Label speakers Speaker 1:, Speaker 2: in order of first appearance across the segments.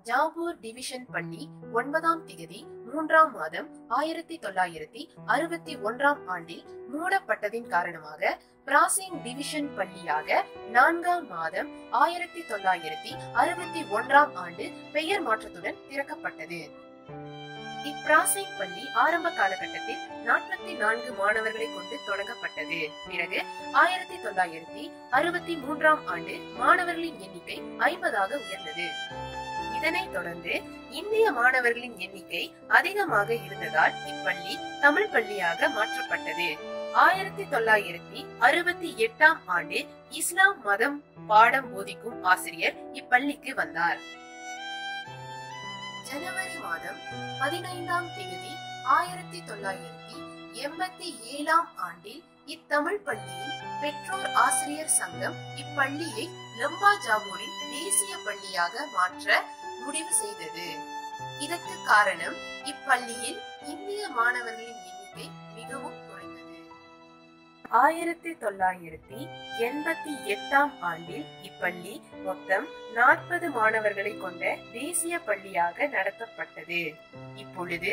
Speaker 1: ஜாபூர் division பள்ளி 9ஆம் திகதி 3ஆம் மாதம் 1961ஆம் ஆண்டில் மூடப்பட்டதின் காரணமாக பிராசிங் டிவிஷன் பள்ளியாக 4ஆம் மாதம் 1961ஆம் ஆண்டு பெயர் மாற்றத்துடன் திறக்கப்பட்டது. இப்பிராசிங் பள்ளி ஆரம்ப காலகட்டத்தில் 44 மாணவர்களை கொண்டு தொடங்கப்பட்டது. பிறகு 1963ஆம் ஆண்டு மாணவர்களின் எண்ணிக்கை 50ஆக உயர்ந்தது. இதனைத் தொடர்ந்து இந்திய மாணவர்களின் எண்ணிக்கை அதிகமாக இருந்ததால் இப்பள்ளி தமிழ் பள்ளியாக மாற்றப்பட்டது. 1968ஆம் ஆண்டு இஸ்லாம் மதம் பாடம் போதிக்கும் ஆசிரியர் இப்பள்ளிக்கு வந்தார். ஜனவரி மாதம் 15ஆம் தேதி 1987ஆம் ஆண்டில் இத்தமிழ் பள்ளியின் பெற்றோர் ஆசிரியர் சங்கம் இப்பள்ளியை லம்பா ஜாபூரின் தேசிய பள்ளியாக மாற்ற முடிவு செய்தது. இதற்கு காரணம் இப்பள்ளியில் இந்திய மாணவர்களின் எண்ணிக்கை மிகவும் குறைந்தது. 1988ஆம் ஆண்டில் இப்பள்ளி மொத்தம் 40 மாணவர்களை கொண்ட தேசிய பள்ளியாக நடத்தப்பட்டது. இப்பொழுது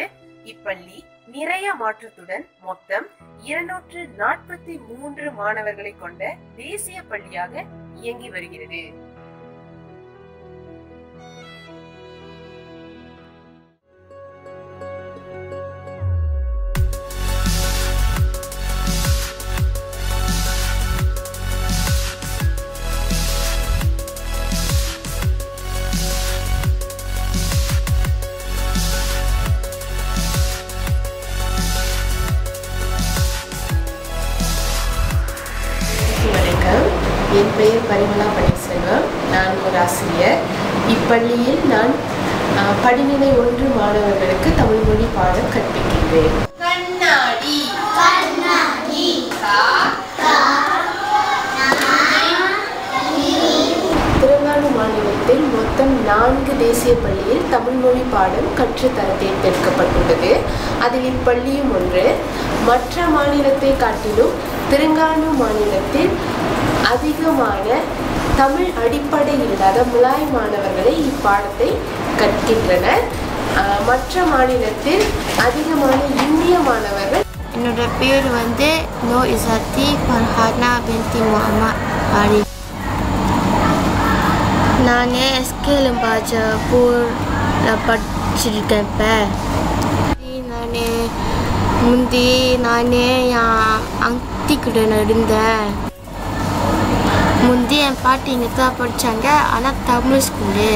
Speaker 1: இப்பள்ளி நிறைய மாற்றத்துடன் மொத்தம் 243 மாணவர்களை கொண்ட தேசிய பள்ளியாக இயங்கி வருகிறது. என் பெயர் பரிமளா பன்னீர்செல்வம். நான் ஒரு ஆசிரியர். இப்பள்ளியில் நான் படிநிலை 1 மாணவர்களுக்கு தமிழ் மொழி பாடம் கற்பிக்கின்றேன். கண்ணாடி தெலுங்கானா மாநிலத்தில் மொத்தம் 4 தேசிய பள்ளியில் தமிழ் மொழி பாடம் கற்றுத்தர தேர்ந்தெடுக்கப்பட்டுள்ளது. அதில் இப்பள்ளியும் ஒன்று. மற்ற மாநிலத்தை காட்டிலும் தெலுங்கானா மாநிலத்தில் அதிகமான தமிழ் அடிப்படை இல்லாத முலாய் மாணவர்களை இப்பாடத்தை கற்கின்றனர். மற்ற மாநிலத்தில் அதிகமான இந்திய மாணவர்கள்.
Speaker 2: என்னோட பேர் நோ இசாத்தி ஃபர்ஹானா பின்தி முஹம்மத் ஆரிஃப். நான் எஸ்கே லம்பா ஜாபூரில் படிச்சிருக்கேன். முந்தி நானே என் அங்கி கூட இருந்தேன். முந்தி என் பாட்டி இங்கே தான் படித்தாங்க. ஆனால் தமிழ் ஸ்கூலு.